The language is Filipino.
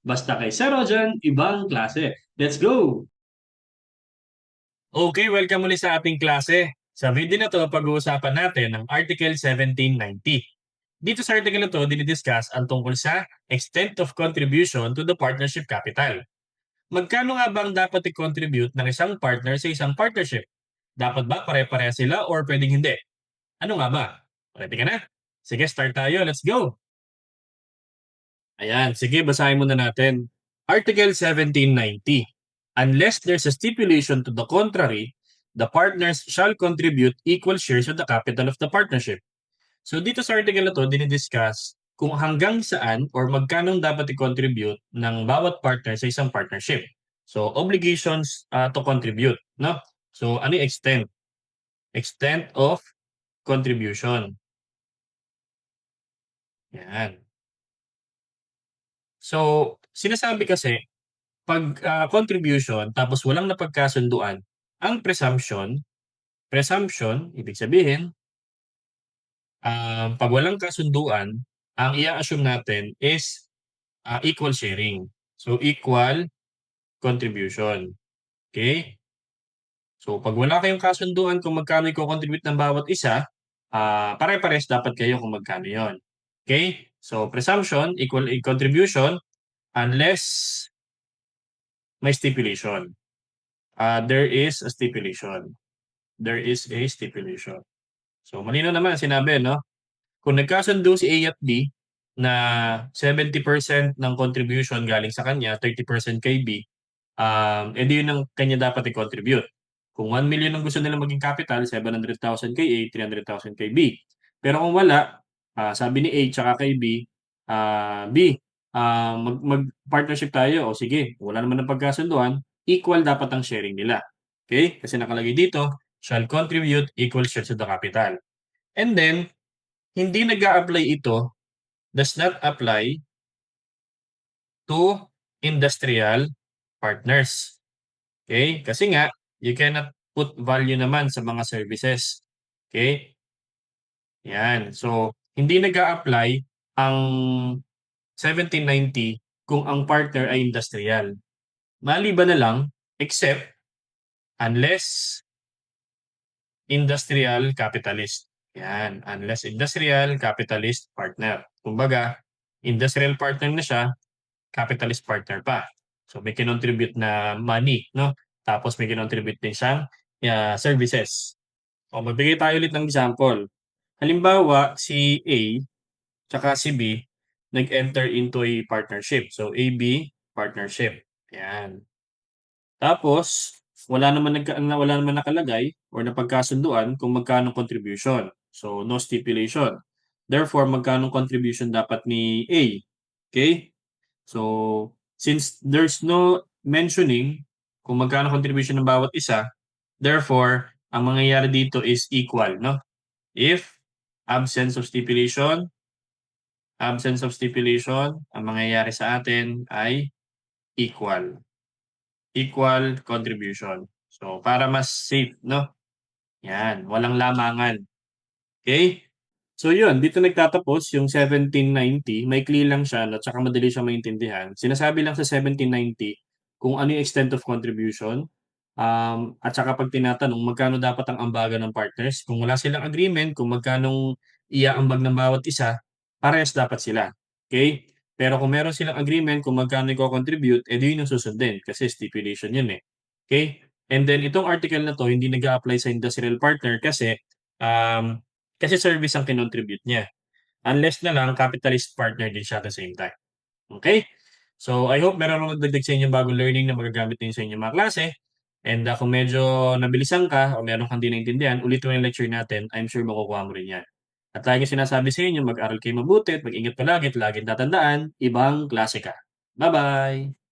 Basta kay Sir Rojan, ibang klase. Let's go! Okay, welcome muli sa ating klase. Sa video na to, pag-uusapan natin ang Article 1790. Dito sa article na to, dinidiscuss ang tungkol sa extent of contribution to the partnership capital. Magkano nga ba ang dapat i-contribute ng isang partner sa isang partnership? Dapat ba pare-pareha sila or pwedeng hindi? Ano nga ba? Ready ka na? Sige, start tayo. Let's go! Ayan, sige, basahin muna natin. Article 1790. Unless there's a stipulation to the contrary, the partners shall contribute equal shares of the capital of the partnership. So dito sa article na to, dinidiscuss kung hanggang saan or magkano dapat i-contribute ng bawat partner sa isang partnership. So obligations to contribute, no? So ano yung extent? Extent of contribution. Yan. So sinasabi kasi pag contribution tapos walang napagkasunduan, ang presumption ibig sabihin, 'pag walang kasunduan, ang i-a-assume natin is, equal sharing. So, equal contribution, okey? So, 'pag wala kayong kasunduan kung magkano iko-contribute ng bawat isa, pare-parehas dapat kayo kung magkano 'yon, okey? So, presumption, equal contribution unless may stipulation. There is a stipulation. There is a stipulation. So malinaw naman ang sinabi 'no, kung nagkasundo si A at B na 70% ng contribution galing sa kanya, 30% kay B, eh di yun ang kanya dapat i-contribute. Kung 1,000,000 ang gusto nilang maging capital, 700,000 kay A, 300,000 kay B. Pero kung wala, sabi ni A tsaka kay B, B, mag-partnership tayo, o sige, wala naman ng pagkasunduan, equal dapat ang sharing nila. Okay? Kasi nakalagay dito, shall contribute equal shares of the capital. And then, hindi nag-a-apply ito, does not apply to industrial partners. Okay? Kasi nga, you cannot put value naman sa mga services. Okay? Yan. So, hindi nag-a-apply ang 1790 kung ang partner ay industrial. Maliban na lang, except unless industrial capitalist. Yan, unless industrial capitalist partner. Kumbaga, industrial partner na siya, capitalist partner pa. So may kinontribute na money, no? Tapos may kinontribute din siyang services. O magbigay tayo ulit ng example. Halimbawa, si A tsaka si B nag-enter into a partnership. So AB partnership. Yan. Tapos wala naman nakalagay or napagkasunduan kung magkano contribution. So no stipulation. Therefore, magkano contribution dapat ni A? Okay? So, since there's no mentioning kung magkano contribution ng bawat isa, therefore, ang mangyayari dito is equal, no? If absence of stipulation, ang mangyayari sa atin ay equal. Equal contribution. So, para mas safe, no? Yan, walang lamangan. Okay? So yun, dito nagtatapos yung 1790, maikli lang siya 'no, tsaka madali siyang maintindihan. Sinasabi lang sa 1790 kung ano yung extent of contribution, at saka 'pag tinatanong magkano dapat ang ambagan ng partners, kung wala silang agreement kung magkanong iaambag ng bawat isa, parehas dapat sila, okay? Pero kung meron silang agreement kung magkano iko-contribute, eh di yun yung susundin kasi stipulation yun, eh, okay? And then itong article na 'to hindi nag-a-apply sa industrial partner kasi service ang kinontribute niya. Unless na lang capitalist partner din siya at the same time. Okay? So, I hope meron akong nadagdag sa inyong bagong learning na magagamit din sa inyong mga klase. And kung medyo nabilisan ka o meron kang di naintindihan, ulitin mo yung lecture natin. I'm sure makukuha mo rin yan. At lagi sinasabi sa inyo, mag-aral kayo mabuti at mag-ingat palagi at laging tatandaan, ibang klase ka. Bye-bye!